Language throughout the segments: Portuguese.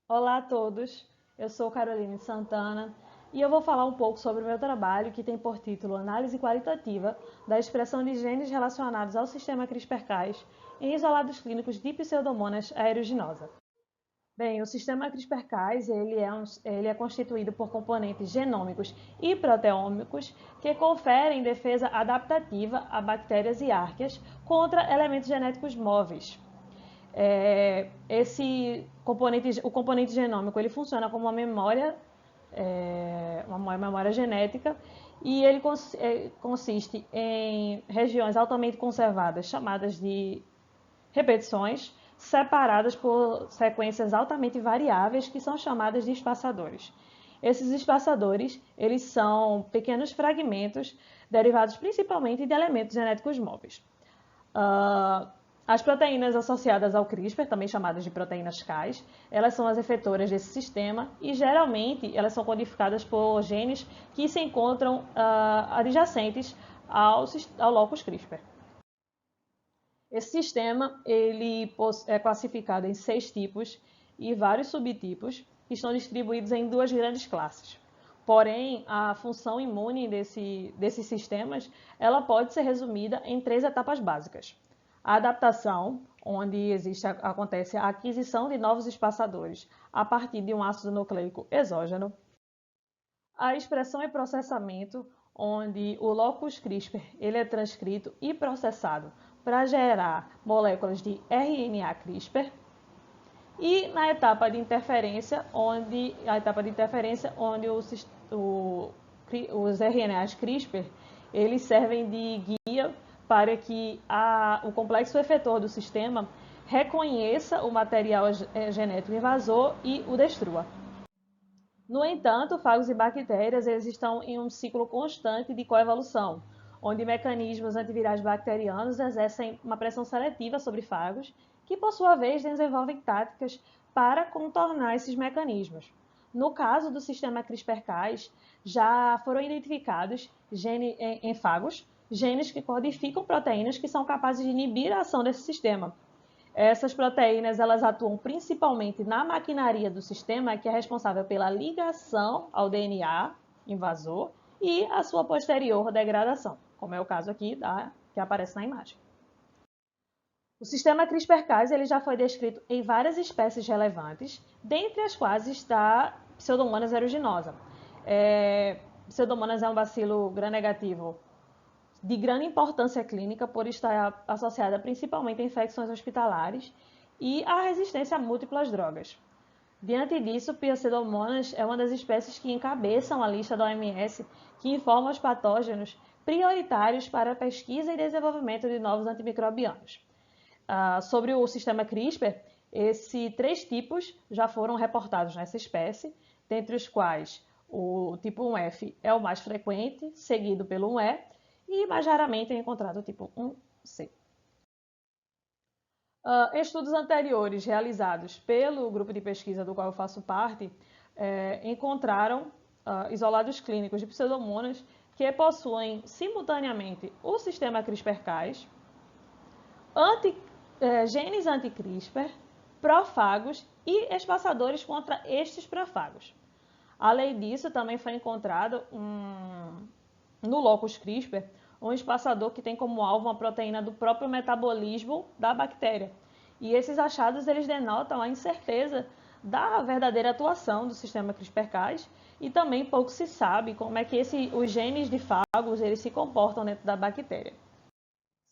Olá a todos, eu sou Caroline Santana e eu vou falar um pouco sobre o meu trabalho que tem por título Análise Qualitativa da expressão de genes relacionados ao sistema CRISPR-Cas em isolados clínicos de Pseudomonas aeruginosa. Bem, o sistema CRISPR-Cas ele é constituído por componentes genômicos e proteômicos que conferem defesa adaptativa a bactérias e arqueias contra elementos genéticos móveis. O componente genômico ele funciona como uma memória genética e ele consiste em regiões altamente conservadas chamadas de repetições separadas por sequências altamente variáveis que são chamadas de espaçadores. Esses espaçadores eles são pequenos fragmentos derivados principalmente de elementos genéticos móveis. As proteínas associadas ao CRISPR, também chamadas de proteínas Cas, elas são as efetoras desse sistema e geralmente elas são codificadas por genes que se encontram adjacentes ao locus CRISPR. Esse sistema ele é classificado em 6 tipos e vários subtipos que estão distribuídos em 2 grandes classes. Porém, a função imune desses sistemas ela pode ser resumida em 3 etapas básicas. A adaptação, onde acontece a aquisição de novos espaçadores a partir de um ácido nucleico exógeno. A expressão e processamento, onde o locus CRISPR ele é transcrito e processado para gerar moléculas de RNA CRISPR. E na etapa de interferência, onde os RNAs CRISPR eles servem de guia para que o complexo efetor do sistema reconheça o material genético invasor e o destrua. No entanto, fagos e bactérias eles estão em um ciclo constante de coevolução, onde mecanismos antivirais bacterianos exercem uma pressão seletiva sobre fagos, que por sua vez desenvolvem táticas para contornar esses mecanismos. No caso do sistema CRISPR-Cas, já foram identificados em fagos genes que codificam proteínas que são capazes de inibir a ação desse sistema. Essas proteínas elas atuam principalmente na maquinaria do sistema, que é responsável pela ligação ao DNA invasor e a sua posterior degradação, como é o caso aqui que aparece na imagem. O sistema CRISPR-Cas ele já foi descrito em várias espécies relevantes, dentre as quais está Pseudomonas aeruginosa. Pseudomonas é um bacilo gram-negativo de grande importância clínica por estar associada principalmente a infecções hospitalares e à resistência a múltiplas drogas. Diante disso, Pseudomonas é uma das espécies que encabeçam a lista da OMS que informa os patógenos prioritários para a pesquisa e desenvolvimento de novos antimicrobianos. Sobre o sistema CRISPR, esses 3 tipos já foram reportados nessa espécie, dentre os quais o tipo 1F é o mais frequente, seguido pelo 1E, e mais raramente é encontrado o tipo 1C. Estudos anteriores realizados pelo grupo de pesquisa do qual eu faço parte encontraram isolados clínicos de Pseudomonas que possuem simultaneamente o sistema CRISPR-Cas, genes anti-CRISPR, profagos e espaçadores contra estes profagos. Além disso, também foi encontrado no locus CRISPR um espaçador que tem como alvo uma proteína do próprio metabolismo da bactéria. E esses achados eles denotam a incerteza da verdadeira atuação do sistema CRISPR-Cas e também pouco se sabe como é que os genes de fagos eles se comportam dentro da bactéria.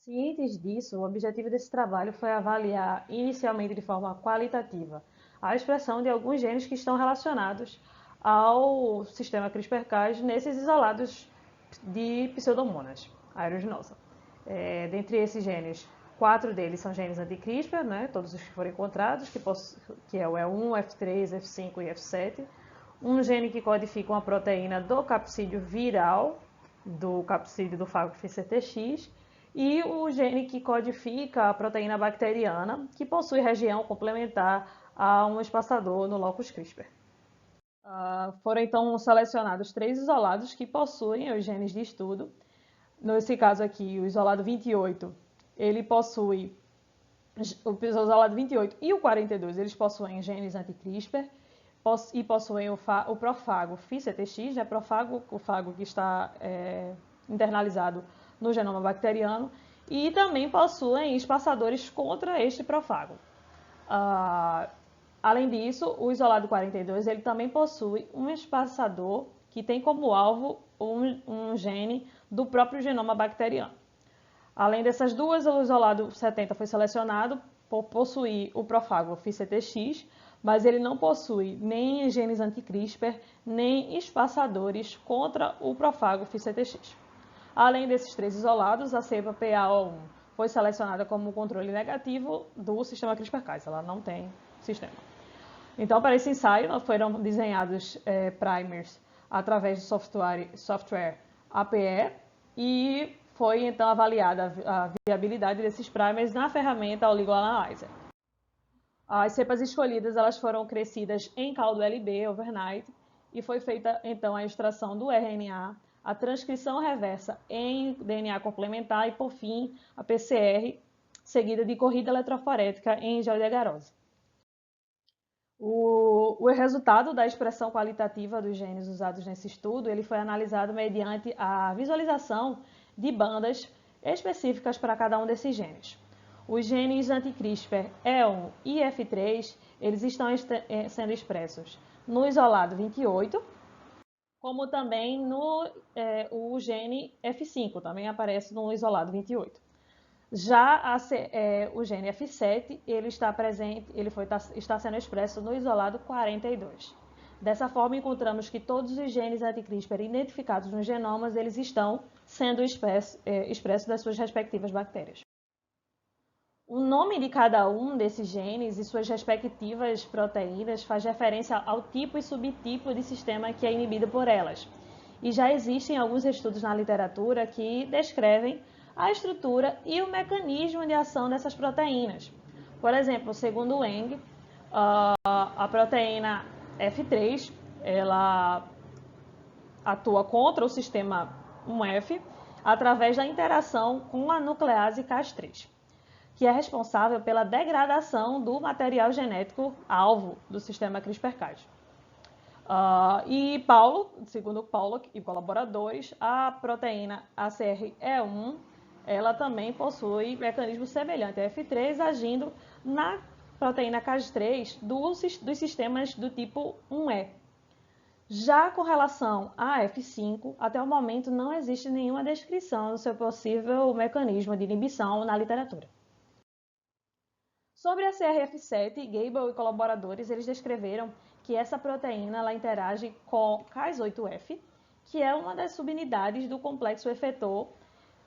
Cientes disso, o objetivo desse trabalho foi avaliar, inicialmente de forma qualitativa, a expressão de alguns genes que estão relacionados ao sistema CRISPR-Cas nesses isolados de Pseudomonas aeruginosa. Dentre esses genes, 4 deles são genes anti-CRISPR, né, todos os que foram encontrados, que é o E1, F3, F5 e F7. Um gene que codifica uma proteína do capsídeo viral, do capsídeo do fago FCTX, e o gene que codifica a proteína bacteriana, que possui região complementar a um espaçador no locus CRISPR. Foram então selecionados 3 isolados que possuem os genes de estudo. Nesse caso aqui, o isolado 28, ele possui o isolado 28 e o 42, eles possuem genes anti-CRISPR, e possuem o profago FICTX, né, o fago que está internalizado no genoma bacteriano, e também possuem espaçadores contra este profago. Além disso, o isolado 42 ele também possui um espaçador que tem como alvo um gene do próprio genoma bacteriano. Além dessas duas, o isolado 70 foi selecionado por possuir o profago FICTX, mas ele não possui nem genes anti-CRISPR, nem espaçadores contra o profago FICTX. Além desses três isolados, a cepa PA01 foi selecionada como controle negativo do sistema CRISPR-Cas, ela não tem sistema. Então, para esse ensaio, foram desenhados primers através do software APE e foi então avaliada a viabilidade desses primers na ferramenta OligoAnalyzer. As cepas escolhidas elas foram crescidas em caldo LB overnight e foi feita então a extração do RNA, a transcrição reversa em DNA complementar e, por fim, a PCR, seguida de corrida eletroforética em gel de agarose. O resultado da expressão qualitativa dos genes usados nesse estudo ele foi analisado mediante a visualização de bandas específicas para cada um desses genes. Os genes anti-CRISPR E1 e F3 eles estão sendo expressos no isolado 28, como também o gene F5 também aparece no isolado 28. Já o gene F7 ele está sendo expresso no isolado 42. Dessa forma, encontramos que todos os genes anti-CRISPR identificados nos genomas eles estão sendo expressos das suas respectivas bactérias. O nome de cada um desses genes e suas respectivas proteínas faz referência ao tipo e subtipo de sistema que é inibido por elas. E já existem alguns estudos na literatura que descrevem a estrutura e o mecanismo de ação dessas proteínas. Por exemplo, segundo o Eng, a proteína F3 ela atua contra o sistema 1F através da interação com a nuclease Cas3, que é responsável pela degradação do material genético alvo do sistema CRISPR-Cas. Segundo Paulo e colaboradores, a proteína ACRE1 ela também possui mecanismo semelhante a F3, agindo na proteína Cas3 dos sistemas do tipo 1E. Já com relação a F5, até o momento não existe nenhuma descrição do seu possível mecanismo de inibição na literatura. Sobre a CRF7, Gable e colaboradores eles descreveram que essa proteína ela interage com Cas8F, que é uma das subunidades do complexo efetor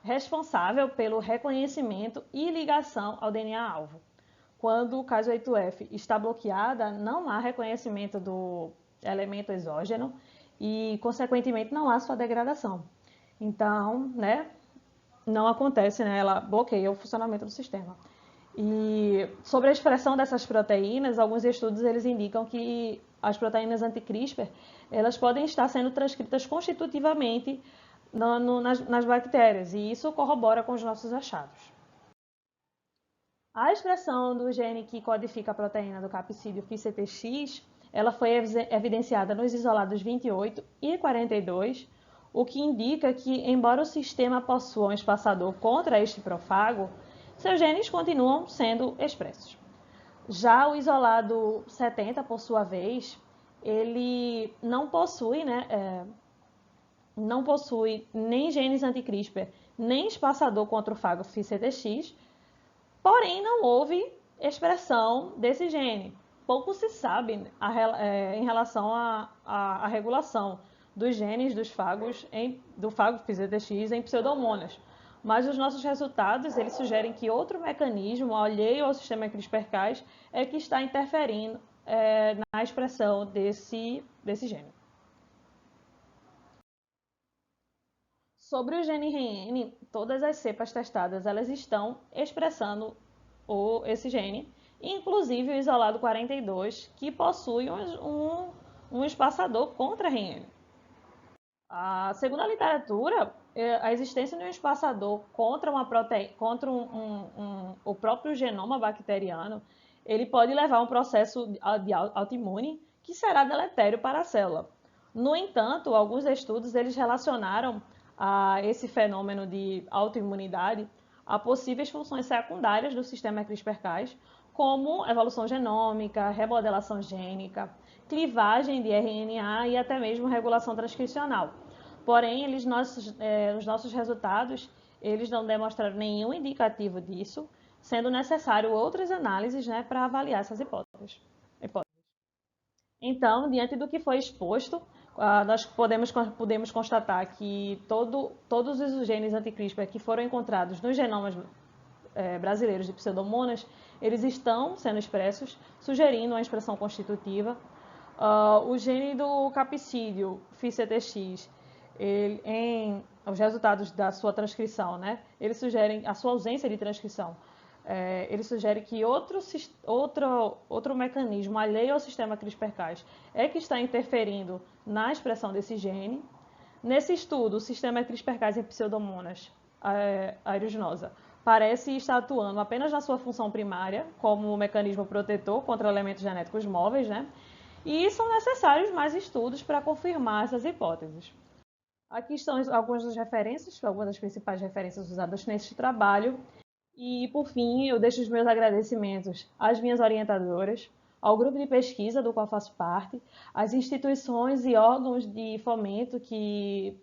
responsável pelo reconhecimento e ligação ao DNA-alvo. Quando o Cas8F está bloqueada, não há reconhecimento do elemento exógeno e, consequentemente, não há sua degradação. Então, não acontece, ela bloqueia o funcionamento do sistema. E sobre a expressão dessas proteínas, alguns estudos eles indicam que as proteínas anti-CRISPR elas podem estar sendo transcritas constitutivamente nas bactérias, e isso corrobora com os nossos achados. A expressão do gene que codifica a proteína do capsídeo FICTX, ela foi evidenciada nos isolados 28 e 42, o que indica que, embora o sistema possua um espaçador contra este profago, seus genes continuam sendo expressos. Já o isolado 70, por sua vez, ele não possui nem genes anti-CRISPR, nem espaçador contra o fago FICTX, porém não houve expressão desse gene. Pouco se sabe em relação à regulação dos genes do fago FICTX em pseudomonas, mas os nossos resultados eles sugerem que outro mecanismo alheio ao sistema CRISPR-Cas é que está interferindo na expressão desse gene. Sobre o gene RN, todas as cepas testadas elas estão expressando esse gene, inclusive o isolado 42, que possui um espaçador contra RN. Segundo a literatura, a existência de um espaçador contra o próprio genoma bacteriano, ele pode levar a um processo autoimune que será deletério para a célula. No entanto, alguns estudos eles relacionaram esse fenômeno de autoimunidade a possíveis funções secundárias do sistema CRISPR-Cas, como evolução genômica, remodelação gênica, clivagem de RNA e até mesmo regulação transcricional. Porém, os nossos resultados eles não demonstraram nenhum indicativo disso, sendo necessário outras análises, né, para avaliar essas hipóteses. Então, diante do que foi exposto, nós podemos constatar que todos os genes anti-CRISPR que foram encontrados nos genomas brasileiros de Pseudomonas, eles estão sendo expressos, sugerindo uma expressão constitutiva. O gene do capsídeo FICTX, os resultados da sua transcrição, né, eles sugerem a sua ausência de transcrição. Ele sugere que outro mecanismo alheio ao sistema CRISPR-Cas é que está interferindo na expressão desse gene. Nesse estudo, o sistema CRISPR-Cas em Pseudomonas aeruginosa parece estar atuando apenas na sua função primária, como mecanismo protetor contra elementos genéticos móveis, né? E são necessários mais estudos para confirmar essas hipóteses. Aqui estão algumas das referências, algumas das principais referências usadas neste trabalho. E, por fim, eu deixo os meus agradecimentos às minhas orientadoras, ao grupo de pesquisa do qual faço parte, às instituições e órgãos de fomento que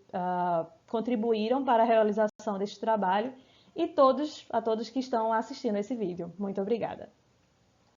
contribuíram para a realização deste trabalho e a todos que estão assistindo esse vídeo. Muito obrigada.